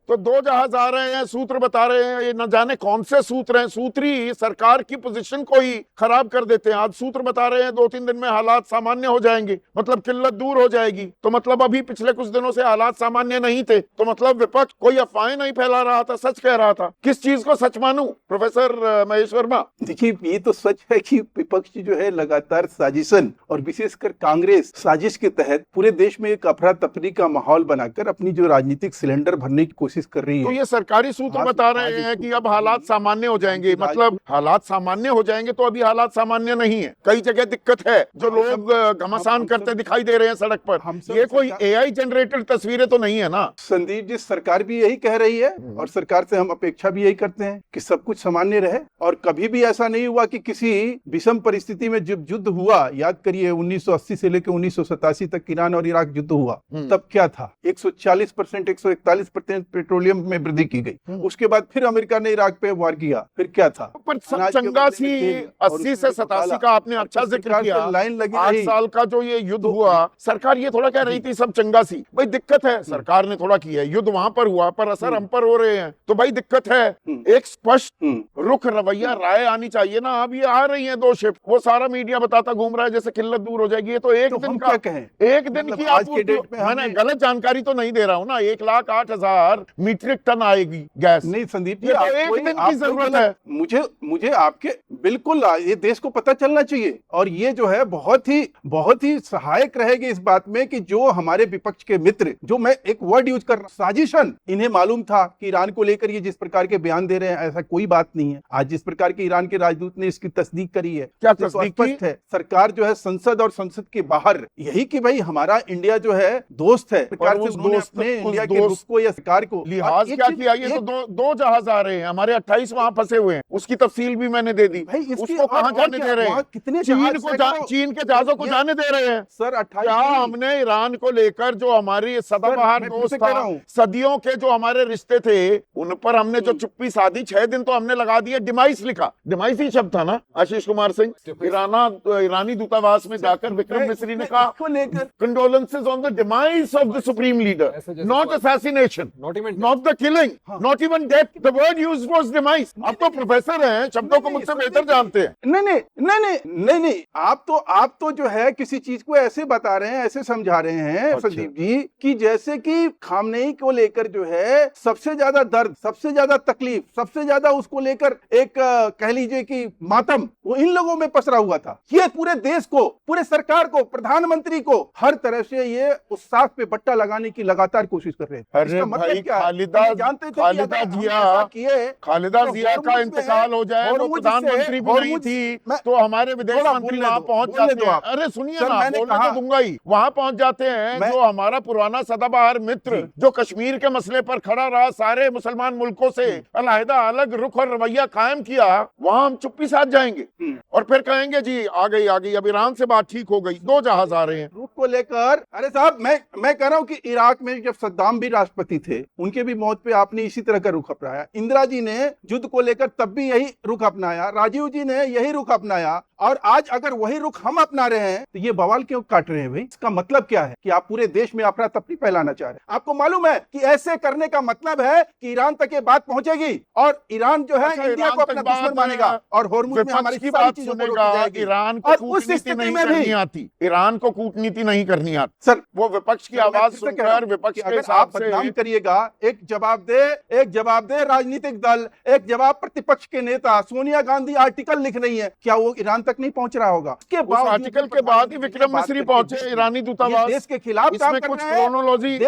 तो दो जहाज आ रहे हैं, सूत्र बता रहे हैं, ये न जाने कौन से सूत्र हैं, सूत्री सरकार की पोजीशन को ही खराब कर देते हैं। आज सूत्र बता रहे हैं 2-3 दिन में हालात सामान्य हो जाएंगे, मतलब किल्लत दूर हो जाएगी। तो मतलब अभी पिछले कुछ दिनों से हालात सामान्य नहीं थे, तो मतलब विपक्ष कोई अफवाहें नहीं फैला रहा था, सच कह रहा था। किस चीज को सच मानूं प्रोफेसर महेश वर्मा? देखिए, ये तो सच है कि विपक्ष जो है लगातार साजिशन और विशेषकर कांग्रेस साजिश के तहत पूरे देश में एक अफरा तफरी का माहौल बनाकर अपनी जो राजनीतिक सिलेंडर भरने की कोशिश कर रही है। तो ये सरकारी सूत्र बता रहे हैं कि अब हालात सामान्य हो जाएंगे, मतलब हालात सामान्य हो जाएंगे, तो अभी हालात सामान्य नहीं है, कई जगह दिक्कत है, जो लोग घमासान करते दिखाई दे रहे हैं सड़क पर। ये कोई एआई जनरेटेड तस्वीरें तो नहीं है ना संदीप जी? सरकार भी यही कह रही है और सरकार से हम अपेक्षा भी यही करते हैं कि सब कुछ सामान्य रहे। और कभी भी ऐसा नहीं हुआ कि किसी विषम परिस्थिति में जब युद्ध हुआ, याद करिए 1980 से लेकर 1987 तक ईरान और इराक युद्ध हुआ, तब क्या था? 140% 141% पेट्रोलियम में वृद्धि की गई। उसके बाद फिर अमेरिका ने इराक पे वार किया, फिर क्या था? पर चंगा सी 80 से 87 का आपने अच्छा जिक्र किया, लाइन लगी 8 साल का जो ये युद्ध हुआ, सरकार ये थोड़ा कह रही थी सब चंगा सी। भाई दिक्कत है, सरकार ने थोड़ा किया, युद्ध वहां पर हुआ पर असर हम पर हो रहे हैं, तो भाई दिक्कत है। एक स्पष्ट रुख रवैया राय आनी चाहिए ना। अब ये आ रही है 2 शिप, वो सारा मीडिया बताता घूम रहा है जैसे किल्लत दूर हो जाएगी। ये तो एक दिन का, एक दिन की आज के डेट में मैंने गलत जानकारी तो नहीं दे रहा हूँ ना। 1,08,000 मीट्रिक टन आएगी गैस। नहीं संदीप जी, ये तो एक दिन की जरूरत है। मुझे आपके बिल्कुल ये देश को पता चलना चाहिए, और ये जो है बहुत ही सहायक रहेगी इस बात में कि जो हमारे विपक्ष के मित्र, जो मैं एक वर्ड यूज कर रहा हूं, साजिशन, इन्हें मालूम था कि ईरान को लेकर ये जिस प्रकार के बयान दे रहे हैं, ऐसा कोई बात नहीं है। आज जिस प्रकार के ईरान के राजदूत ने इसकी तस्दीक करी है, क्या तो तस्दीक स्पष्ट है सरकार जो है संसद और संसद के बाहर यही कि भाई हमारा इंडिया जो है दोस्त है। इंडिया के रुख को या सरकार को लिहाज क्या किया? ये तो दो जहाज आ रहे हैं, हमारे 28 वहां फंसे हुए हैं, उसकी तफसील भी मैंने दे दी। भाई उसको कहां जाने दे रहे हैं? कितने चीन के जहाजों को जाने दे रहे हैं सर? 28 क्या हमने ईरान को लेकर जो हमारी सदाबहार दोस्त था, सदियों के जो हमारे रिश्ते थे, उन पर हमने जो चुप्पी साधी, 6 दिन तो हमने लगा दिए। डिमाइस लिखा, डिमाइस ही शब्द था ना आशीष कुमार सिंह? ईरानी दूतावास में जाकर विक्रम मिस्री ने कहा condolences on the demise of the supreme leader, not assassination, not the killing, not even death. The word used was demise. आप तो प्रोफेसर हैं, शब्दों को मुझसे बेहतर जानते हैं। नहीं, आप तो जो है किसी चीज को ऐसे बता रहे हैं, ऐसे समझा रहे हैं संदीप जी कि जैसे कि खामनेई को लेकर जो है सबसे ज्यादा दर्द, सबसे ज्यादा तकलीफ, सबसे ज्यादा उसको लेकर एक कह लीजिए कि मातम वो इन लोगों में पसरा हुआ था। ये पूरे देश को, पूरे सरकार को, प्रधानमंत्री को हर तरह से ये उस साफ पे बट्टा लगाने की लगातार कोशिश कर रहे थे। अरे भाई, खालिदा जिया का इंतकाल हो जाए, वो प्रधानमंत्री भी नहीं थी, तो हमारे विदेश मंत्री वहां पहुंच जाते हैं। अरे सुनिए ना, बोलने तो दूंगा ही, वहां पहुंच जाते हैं। जो हमारा पुराना सदाबहार मित्र जो कश्मीर के मसले पर खड़ा रहा, सारे मुसलमान मुल्कों से अलहदा अलग रुख और रवैया कायम किया, वहां हम चुप्पी साध जाएंगे और फिर कहेंगे जी आ गई। अब ईरान से बात ठीक हो गई, 2 जहाज आ रहे हैं रुख को लेकर। अरे साहब, मैं कह रहा हूं कि इराक में जब सद्दाम भी राष्ट्रपति थे, उनके भी मौत पे आपने इसी तरह का रुख अपनाया। इंदिरा जी ने युद्ध को लेकर तब भी यही रुख अपनाया, राजीव जी ने यही रुख अपनाया, और आज अगर वही रुख हम अपना रहे हैं तो ये बवाल क्यों काट रहे हैं भाई? इसका मतलब क्या है कि आप पूरे देश में अफरा तफरी फैलाना चाह रहे हैं। आपको मालूम है कि ऐसे करने का मतलब है कि ईरान तक ये बात पहुंचेगी और ईरान जो है इंडिया को अपना दुश्मन मानेगा और होर्मुज में हमारी सारी चीजों को रोकी जाएगी। ईरान को कूटनीति नहीं करनी आती, ईरान को कूटनीति नहीं करनी आती सर। वो विपक्ष की आवाज सुनकर विपक्ष के हिसाब से बदनाम करिएगा। एक जवाब दे राजनीतिक दल, एक जवाब प्रतिपक्ष के नेता। सोनिया गांधी आर्टिकल लिख रही है, क्या वो ईरान तक नहीं पहुंच रहा होगा? उस आर्टिकल के बाद ही विक्रम मिस्री पहुंचे ईरानी दूतावास। देश के खिलाफ इसमें कुछ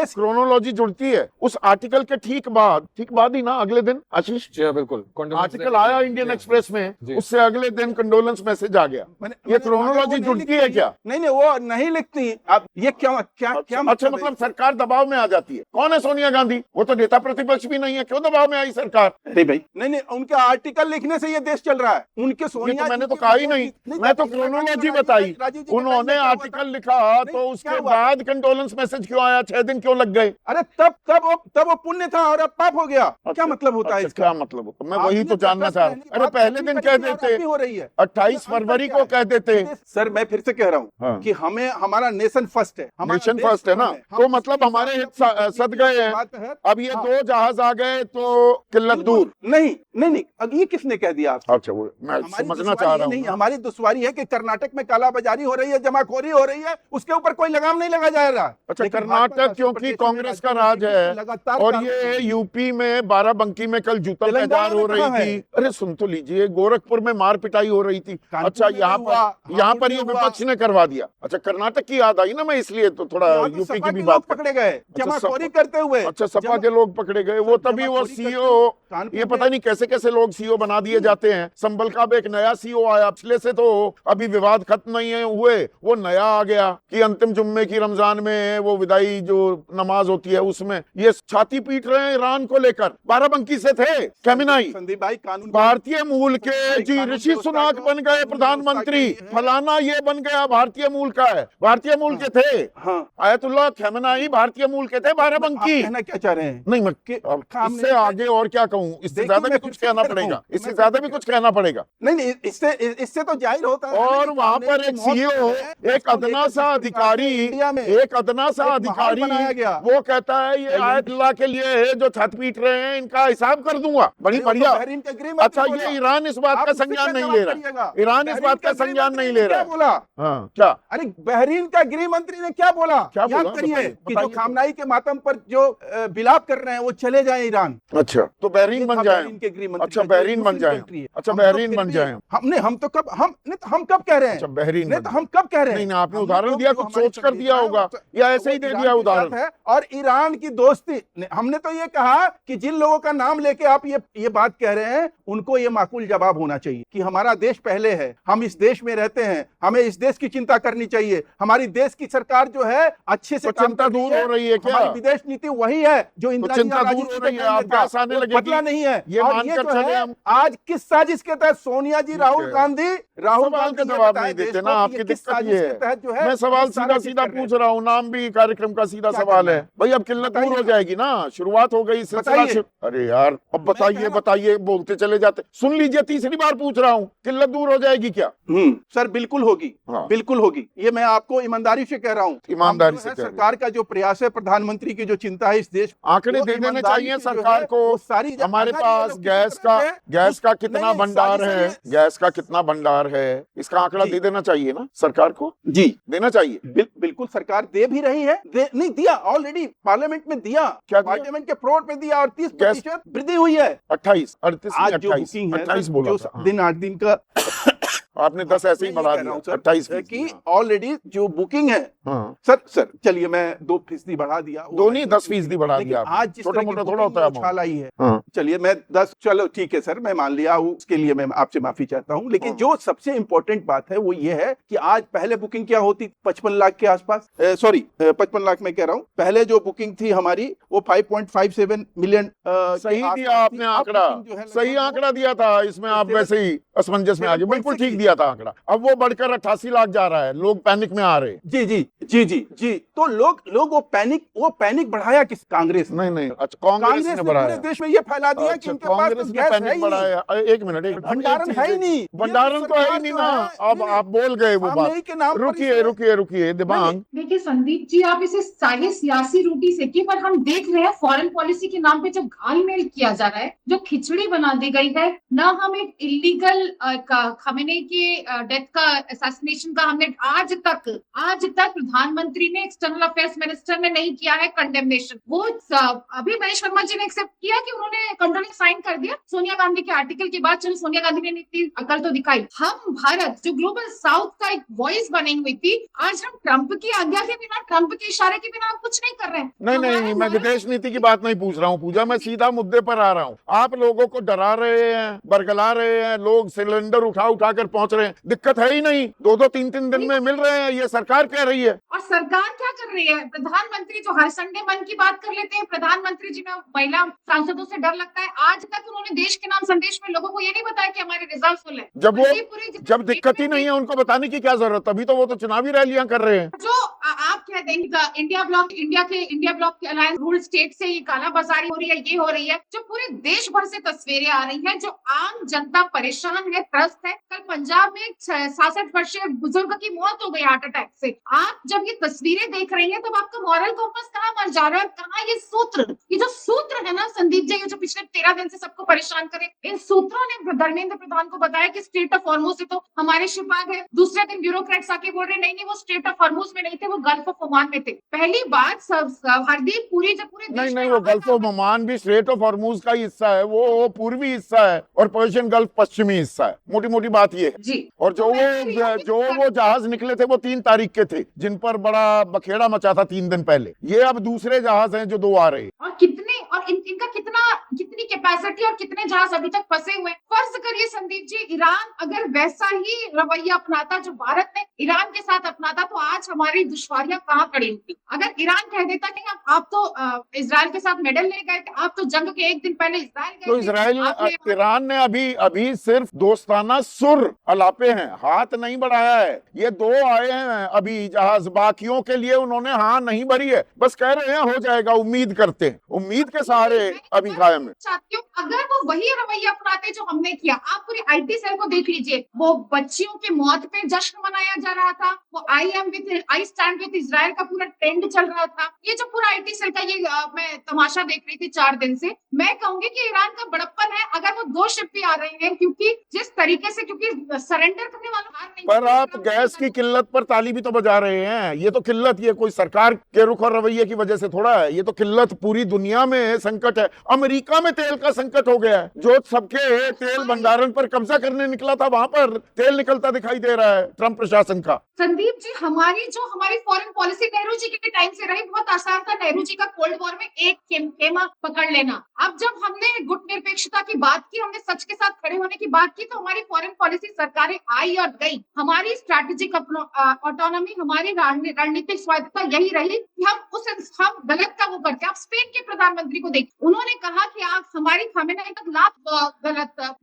क्रोनोलॉजी जुड़ती है। उस आर्टिकल के ठीक बाद ही ना, अगले दिन आशीष जी, बिल्कुल आर्टिकल आया इंडियन एक्सप्रेस में, उससे अगले दिन कंडोलेंस मैसेज आ गया। ये क्रोनोलॉजी जुड़ती है क्या? नहीं, वो नहीं लिखती। अब ये क्या अच्छा, मतलब सरकार दबाव में आ जाती है। कौन है सोनिया गांधी? वो तो नेता प्रतिपक्ष भी नहीं है, क्यों दबाव में आई सरकार? अरे भाई, नहीं, उनके आर्टिकल लिखने से ये देश चल रहा है। उनके सोनिया, मैंने तो कहा ही नहीं, मैं तो क्रोनोलॉजी बताई। उन्होंने आर्टिकल लिखा तो उसके बाद कंडोलेंस मैसेज क्यों आया? 6 दिन क्यों लग गए? अरे तब वो पुण्य था और अब पाप हो गया। क्या मतलब होता है इसका? क्या मतलब होता? मैं वही तो जानना चाह रहा हूँ। अरे पहले दिन कह देते, हो रही है 28 फरवरी को कह देते। सर मैं फिर से कह रहा हूँ कि हमें, हमारा नेशन फर्स्ट है, नेशन फर्स्ट है ना, तो मतलब हमारे हित सद गए हैं। अब ये 2 जहाज आ गए तो किल्लत दूर। नहीं नहीं नहीं, अब ये किसने कह दिया आपको? अच्छा, वो मैं हमारी समझना दुश्वारी चाह ये रहा हूँ नहीं, ना। हमारी दुश्वारी है कि कर्नाटक में कालाबाजारी हो रही है, जमाखोरी हो रही है, उसके ऊपर कोई लगाम नहीं लगा जा रहा। अच्छा, लेकिन कर्नाटक भाजपा क्योंकि प्रदेश कांग्रेस का में राज है, लगातार और कार्रवाई ये हो रही है। यूपी में बाराबंकी में कल जूतल तेलंगाना बाजार हो में रही कहाँ है? थी। अरे सुन तो लीजिए, गोरखपुर में मार पिटाई हो रही थी। कानपुर अच्छा, में यहाँ हुआ, यहाँ पर हापुड़ ये में हुआ। विपक्ष ने करवा दिया। अच्छा, कर्नाटक की याद आई ना, मैं इसलिए तो थोड़ा यहाँ तो यूपी सपा की भी के बात लोग कर। पकड़े गए जमाखोरी करते हुए। अच्छा, सपा के लोग पकड़े गए, वो तभी वो जमाखोरी करते सीओ, हुए कानपुर ये पता में- नहीं कैसे कैसे लोग सीओ बना दिए जाते हैं। संबल का अब एक नया सीओ आया, पिछले से तो अभी विवाद खत्म नहीं है हुए, वो नया आ गया कि अंतिम जुम्मे की रमजान में वो विदाई जो नमाज होती है उसमें ये छाती पीट रहे हैं ईरान को लेकर। बाराबंकी से थे खेमेनाई, संदीप भाई, कानून भारतीय मूल के जी कानून ऋषि व्यवस्था सुनाक को- बन गए कानून प्रधानमंत्री, व्यवस्था के लिए है। फलाना ये बन गया भारतीय मूल का है, भारतीय मूल के थे। हाँ, आयतुल्लाह खेमेनाई भारतीय मूल के थे, आप बाराबंकी। कहना क्या चाह रहे हैं? नहीं, मैं कि अब काम इससे नहीं है। आगे और क्या कहूँ, इससे देखिए, ज्यादा भी मैं कुछ फिर से कहना कह रहा पड़ेगा, हूँ, इससे मैं ज्यादा फिर भी से कुछ कहना पड़ेगा। नहीं, इससे तो जाहिर होता है और कि वहां कांग्रेस पर के एक मौत सीईओ, में एक अदना सा अधिकारी, इंडिया में एक अदना सा एक महाल अधिकारी, बनाया गया। वो कहता है ये आयतुल्लाह के लिए है जो छत पीट रहे हैं, इनका हिसाब कर दूंगा। बड़ी अरे वो तो बढ़िया। बहरीन के गृह मंत्री अच्छा, बोला। ये ईरान इस बात आप का उससे संज्ञान क्या नहीं ले जवाब रहा, करिएगा? ईरान इस बहरीन बात का गृह संज्ञान मंत्री नहीं ने ले रहा क्या है। बोला? हाँ, क्या अरे बहरीन का गृह मंत्री ने क्या बोला? क्या याद बोला? करिए बताइए, कि जो बताइए तो। खामनाई के मातम पर जो विलाप कर रहे हैं वो चले जाएं ईरान। अच्छा, तो बहरीन ये बन था जाए। बहरीन के गृह मंत्री अच्छा, का, जो बहरीन बन मुस्लिम जाए। कंट्री है। अच्छा, हम तो बहरीन फिर बन भी- जाए। हमने हम तो कब हम कब कह रहे हैं? अच्छा, बहरीन नहीं बन तो जाए। हम कब कह रहे हैं? नहीं नहीं, आपने हमने उदाहरण जो- दिया, जो कुछ हमारी सोच कर दिया संविधान है, होगा वो- या ऐसे ही वो दे ईरान दिया के साथ उदाहरण। है। और ईरान की दोस्ती, हमने तो ये कहा कि जिन लोगों का नाम लेके आप ये बात कह रहे हैं उनको ये माकूल जवाब होना चाहिए कि हमारा देश पहले है, हम इस देश में रहते हैं, हमें इस देश की चिंता करनी चाहिए, हमारी देश की सरकार जो है अच्छे से तो काम चिंता कर रही दूर हो रही है क्या? हमारी विदेश नीति वही है जो इंदिरा जी चिंता और दूर राजीव हो जी रही के है, टाइम में आपको था, आसाने वो लगेगी। बदला नहीं है। ये और मानकर जो चले है, हम। आज किस साजिश के तहत सोनिया जी, राहुल है। गांधी सवाल का ये जवाब बताएं नहीं देश देते को ना, कि आपकी ये किस दिक्कत साजिश ये के है। तहत जो है मैं सवाल ये सारा सीधा चीज सीधा कर रहे हैं। पूछ रहा हूँ, नाम भी कार्यक्रम का सीधा क्या सवाल करना है है? भाई। अब किल्लत दूर हो बताइए। जाएगी ना, शुरुआत हो गई, सिलसिला बताइए। अरे यार, अब मैं कह बताइए रहा हूं- बताइए, बोलते चले जाते। सुन लीजिए, तीसरी बार पूछ रहा हूँ, किल्लत दूर हो जाएगी क्या? सर बिल्कुल होगी। हाँ। बिल्कुल होगी, ये मैं आपको ईमानदारी से कह रहा हूँ। ईमानदारी हम जो से है, कह रहे हैं। सरकार का जो प्रयास है, प्रधानमंत्री की जो चिंता है इस देश, आंकड़े वो दे देने ईमानदारी चाहिए से जो सरकार है, को। वो सारी हमारे अगर ये पास लोग किसी गैस तरह का से गैस का नहीं, कितना नहीं, भंडार साजिश है, ये- गैस का कितना भंडार है, इसका आंकड़ा जी। दे देना चाहिए ना सरकार को, जी देना चाहिए। बिल्कुल सरकार दे भी रही है, नहीं दिया, ऑलरेडी पार्लियामेंट में दिया, क्या दिया? पार्लियामेंट के फ्लोर पे दिया और 30% गैस- वृद्धि हुई है। 28, 38 आज नहीं, जो 28, बुकिंग है 28 सर, बोला जो था। हाँ। दिन 8 दिन का आपने 10 ऐसे ही मैं ये बढ़ा कह रहा दिया, हूं सर, 28 कि ऑलरेडी जो बुकिंग है, हाँ। सर चलिए मैं 2% बढ़ा दिया, दो नहीं, 10% बढ़ा लेकिन दिया आपने। आज जिस छोटा तरह की मोटा थोड़ा बुकिंग होता है में उछाल आई है, हाँ। चलिए मैं 10, चलो ठीक है सर, मैं मान लिया हूं, उसके लिए मैं आपसे माफी चाहता हूं। लेकिन हाँ। जो सबसे इंपॉर्टेंट बात है वो ये है कि आज पहले बुकिंग क्या होती, 55 लाख के आसपास, सॉरी 55 लाख मैं कह रहा हूं, पहले जो बुकिंग थी हमारी वो 5.57 मिलियन सही दिया आपने आंकड़ा, सही आंकड़ा दिया था, इसमें आप वैसे ही असमंजस में आ गए, बिल्कुल ठीक दिया था आंकड़ा। अब वो बढ़कर 88 लाख जा रहा है, लोग पैनिक में आ रहे हैं। जी जी जी जी जी, तो लोग वो पैनिक बढ़ाया किस, कांग्रेस ने। नहीं, अच्छा, कांग्रेस ने पूरे बढ़ाया। देश में ये फैला दिया कि अच्छा, इनके पास कांग्रेस तो ने गैस पैनिक है ही नहीं, बढ़ाया। एक मिनट, भंडारण है ही नहीं, भंडारण तो है ही नहीं ना। अब आप बोल गए वो बात, के नाम पर रुकिए इसे- रुकिए रुकिए दिबांग। देखिए संदीप जी, आप इसे चाहे सियासी रोटी सेकिए, पर हम देख रहे हैं फॉरेन पॉलिसी के नाम पे जो घालमेल किया जा रहा है, जो खिचड़ी बना दी गई है ना। हम एक इलीगल खमेनी के डेथ का, असैसिनेशन का, हमने आज तक प्रधानमंत्री ने, एक्सटर्नल अफेयर्स मिनिस्टर ने नहीं किया है कंडेमनेशन। वो अभी महेश वर्मा जी ने एक्सेप्ट किया कि उन्होंने कंडोलेंस साइन कर दिया सोनिया गांधी के आर्टिकल के बाद। चलो सोनिया गांधी ने इतनी अकल तो दिखाई। हम भारत जो ग्लोबल साउथ का एक वॉइस बनी हुई थी, आज हम ट्रंप की आज्ञा के बिना, ट्रंप के इशारे के बिना कुछ नहीं कर रहे हैं। नहीं, मैं विदेश नीति की बात नहीं पूछ रहा हूँ पूजा, मैं सीधा मुद्दे पर आ रहा हूँ। आप लोगों को डरा रहे हैं, बरगला रहे हैं, लोग सिलेंडर उठा कर पहुंच रहे हैं, दिक्कत है ही नहीं, 2-2, 3-3 दिन में मिल रहे हैं, ये सरकार कह रही है। और सरकार क्या कर रही है? प्रधानमंत्री जो हर संडे मन की बात कर लेते हैं, प्रधानमंत्री जी में महिला सांसदों से डर लगता है। आज तक उन्होंने देश के नाम संदेश में लोगों को ये नहीं बताया कि हमारे रिजल्ट फुल है। जब दिक्कत ही नहीं है, उनको बताने की क्या जरूरत, तभी तो वो तो चुनावी रैलियां कर रहे हैं। जो आप कह देंगे इंडिया ब्लॉक के अलायंस रूल स्टेट से ये काला बाजारी हो रही है, ये हो रही है, जो पूरे देश भर से तस्वीरें आ रही हैं, जो आम जनता परेशान है, त्रस्त है। कल पंजाब में 66 वर्षीय बुजुर्ग की मौत हो गई हार्ट अटैक से। आप जब ये तस्वीरें देख रही हैं, तब आपका मॉरल कॉम्पस कहाँ मर जा रहा है? कहाँ ये सूत्र, ये जो सूत्र है ना संदीप जी, ये जो पिछले 13 दिन से सबको परेशान करे, इन सूत्रों ने धर्मेंद्र प्रधान को बताया कि स्ट्रेट ऑफ हॉर्मुज से तो हमारे शिप आ गए। दूसरे दिन ब्यूरोक्रेट्स आके बोल रहे नहीं वो स्ट्रेट ऑफ हॉर्मुज में नहीं थे, वो गल्फ ऑफ ओमान में थे। पहली बात हरदीप पुरी जब पूरे देश नहीं, वो गल्फ ऑफ ओमान भी स्ट्रेट ऑफ हॉर्मुज का हिस्सा है, वो पूर्वी हिस्सा है और पर्शियन गल्फ पश्चिमी हिस्सा है। मोटी मोटी बात ये है जी। और जो वो जहाज निकले थे वो 3 तारीख के थे, जिन पर बड़ा बखेड़ा मचा था 3 दिन पहले। ये अब दूसरे जहाज हैं जो 2 आ रहे हैं। और इनका कितनी कैपेसिटी और कितने जहाज अभी तक फंसे हुए। फर्ज करिए संदीप जी, ईरान अगर वैसा ही रवैया अपनाता जो भारत ने ईरान के साथ अपनाता, तो आज हमारी दुश्वारियां कहाँ खड़ी होती। अगर ईरान कह देता कि आप तो इजराइल के साथ मेडल ले गए थे, आप तो जंग के 1 दिन पहले इजराइल गए तो थे, ईरान ने अभी सिर्फ दोस्ताना सुर अलापे हैं, हाथ नहीं बढ़ाया है। ये 2 आए हैं अभी जहाज, बाकियों के लिए उन्होंने हाँ नहीं भरी है, बस कह रहे हैं हो जाएगा, उम्मीद करते हैं, उम्मीद के सहारे अभी कायम है। चाहती हूँ अगर वो वही रवैया अपनाते जो हमने किया। आप पूरी IT सेल को देख लीजिए, वो बच्चियों की मौत पे जश्न मनाया जा रहा था, वो आई स्टैंड विद इजराइल का पूरा ट्रेंड चल रहा था। ये जो पूरा IT सेल का ये मैं तमाशा देख रही थी 4 दिन से। मैं कहूंगी कि ईरान का बड़प्पन है अगर वो 2 शिप भी आ रही हैं, क्योंकि जिस तरीके से, क्योंकि सरेंडर करने वाला हार नहीं। पर आप गैस की किल्लत पर ताली भी तो बजा रहे हैं। ये तो किल्लत, ये कोई सरकार के रुख और रवैये की वजह से थोड़ा है, ये तो किल्लत पूरी दुनिया में संकट है। अमेरिका में तेल का संकट हो गया है, जो सबके तेल भंडारण पर कब्जा करने निकला था, वहां पर तेल निकलता दिखाई दे रहा है ट्रंप प्रशासन का। संदीप जी, हमारी फॉरेन पॉलिसी नेहरू जी के टाइम से रही, बहुत आसान था नेहरू जी का कोल्ड वॉर में एक खेमा पकड़ लेना। अब जब हमने गुटनिरपेक्षता की बात की, हमने सच के साथ खड़े होने की बात की, तो हमारी फॉरेन पॉलिसी सरकारें आई और गई। हमारी स्ट्रैटेजिक ऑटोनॉमी, हमारी रणनीतिक स्वायत्तता यही रही कि हम गलत का वो करते। आप स्पेन के प्रधानमंत्री को देखिए, उन्होंने कहा कि आप हमारी खामेनेई तक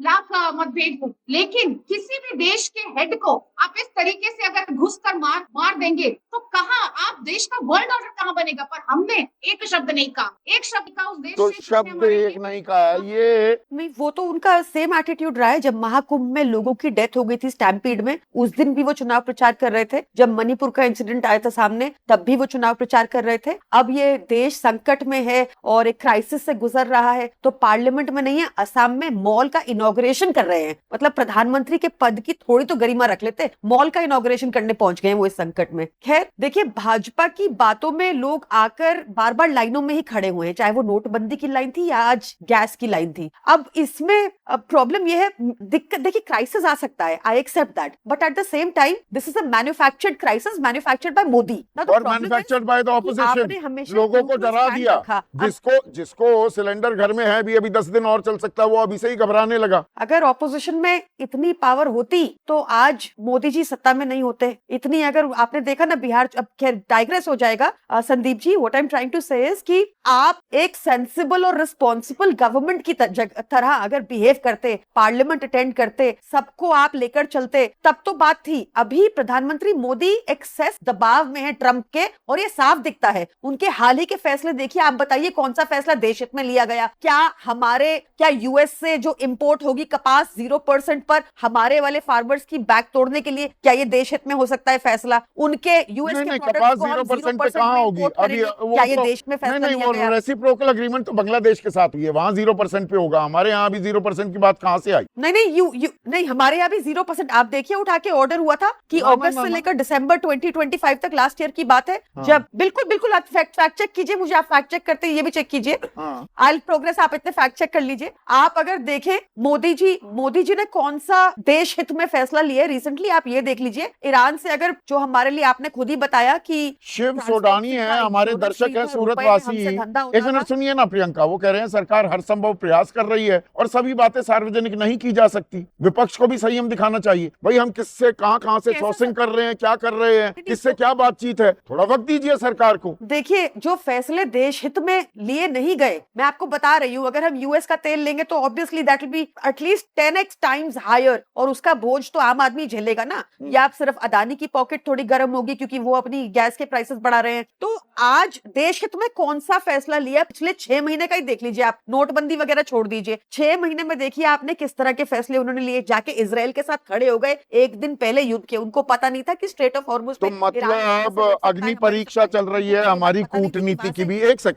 लाख मतभेद हो, लेकिन किसी भी देश के हेड को आप इस तरीके से अगर घुसकर मार देंगे तो कहाँ आप देश का वर्ल्ड ऑर्डर कहाँ बनेगा। पर हमने एक शब्द नहीं कहा, एक शब्द का उस देश तो शब्द एक नहीं कहा। ये नहीं, वो तो उनका सेम एटीट्यूड रहा है। जब महाकुंभ में लोगों की डेथ हो गई थी स्टैम्पीड में, उस दिन भी वो चुनाव प्रचार कर रहे थे। जब मणिपुर का इंसिडेंट आया था सामने, तब भी वो चुनाव प्रचार कर रहे थे। अब ये देश संकट में है और एक क्राइसिस से गुजर रहा है, तो पार्लियामेंट में नहीं है, असम में मॉल का इनॉग्रेशन कर रहे हैं। मतलब प्रधानमंत्री के पद की थोड़ी तो गरिमा रख लेते, मॉल का इनॉग्रेशन करने पहुंच गए वो इस संकट में। खैर देखिए, भाजपा की बातों में लोग आकर बार बार लाइनों में ही खड़े हुए हैं, चाहे वो नोटबंदी की लाइन थी या आज गैस की लाइन थी। अब इसमें प्रॉब्लम ये है, दिक्कत देखिए, क्राइसिस आ सकता है, I accept that, but at the same time this is a manufactured crisis, manufactured by Modi और मैन्युफैक्चर्ड बाय द ऑपोजिशन। लोगों को डरा दिया, जिसको सिलेंडर घर में है भी अभी 10 दिन और चल सकता है, वो अभी से ही घबराने लगा। अगर ऑपोजिशन में इतनी पावर होती तो आज मोदी जी सत्ता में नहीं होते। इतनी, अगर आपने देखा ना बिहार, अब खैर डाइग्रेस हो जाएगा Sandeep ji, what I am trying to say is कि आप एक सेंसिबल और रिस्पॉन्सिबल गवर्नमेंट की तरह अगर बिहेव करते, पार्लियामेंट अटेंड करते, सबको आप लेकर चलते, तब तो बात थी। अभी प्रधानमंत्री मोदी एक्सेस दबाव में है ट्रंप के, और ये साफ दिखता है। उनके हाल ही के फैसले देखिए, आप बताइए कौन सा फैसला देश हित में लिया गया? क्या यूएस से जो इंपोर्ट होगी कपास 0% पर, हमारे वाले फार्मर्स की बैक तोड़ने के लिए, क्या ये देश हित में हो सकता है फैसला? उनके यूएस के कपास 0% पे कहाँ होगी अभी? क्या ये देश में फैसला लिया गया? रेसिप्रोकल एग्रीमेंट तो बांग्लादेश के साथ हुई है, वहाँ 0% पे होगा। हमारे यहाँ भी 0% की बात कहाँ से आई? नहीं, हमारे यहाँ भी 0%। आप देखिए, उठा के ऑर्डर हुआ था कि अगस्त से लेकर दिसंबर 2025 तक, लास्ट ईयर की बात है। जब बिल्कुल आप फैक्ट चेक कीजिए, मुझे आप फैक्ट चेक करते हैं ये भी चेक कीजिए। आई प्रोग्रेस आप इतने फैक्ट चेक कर लीजिए। आप अगर देखें मोदी जी ने कौन सा देश हित में फैसला लिया रिसेंटली, आप ये देख लीजिए। ईरान से, अगर जो हमारे लिए आपने खुद ही बताया कि शिव सोडानी है, हमारे दर्शक है सूरत वासी। एक मिनट सुनिए ना प्रियंका, वो कह रहे हैं सरकार हर संभव प्रयास कर रही है और सभी बातें बातें सार्वजनिक नहीं की जा सकती। विपक्ष को भी संयम दिखाना चाहिए। भाई हम किससे कहां से सॉसिंग कर रहे हैं, क्या कर रहे हैं, किससे क्या बातचीत है, थोड़ा वक्त दीजिए सरकार को। देखिए, जो फैसले देश हित में लिए नहीं गए, मैं आपको बता रही हूँ, अगर हम यूएस का तेल लेंगे तो obviously that will be at least 10x times higher, और उसका बोझ तो आम आदमी झेलेगा ना। या आप सिर्फ अदानी की पॉकेट थोड़ी गर्म होगी क्योंकि वो अपनी गैस के प्राइसेस बढ़ा रहे हैं। तो आज देश हित में कौन सा फैसला लिया, पिछले 6 महीने का ही देख लीजिए आप, नोटबंदी वगैरह छोड़ दीजिए, 6 महीने में देखिए आपने किस तरह के फैसले उन्होंने लिए। जाके इजराइल के साथ खड़े हो गए एक दिन पहले युद्ध के, उनको पता नहीं था कि स्ट्रेट ऑफ हॉर्मुज तो मतलब अग्नि परीक्षा चल रही है हमारी कूटनीति की भी। एक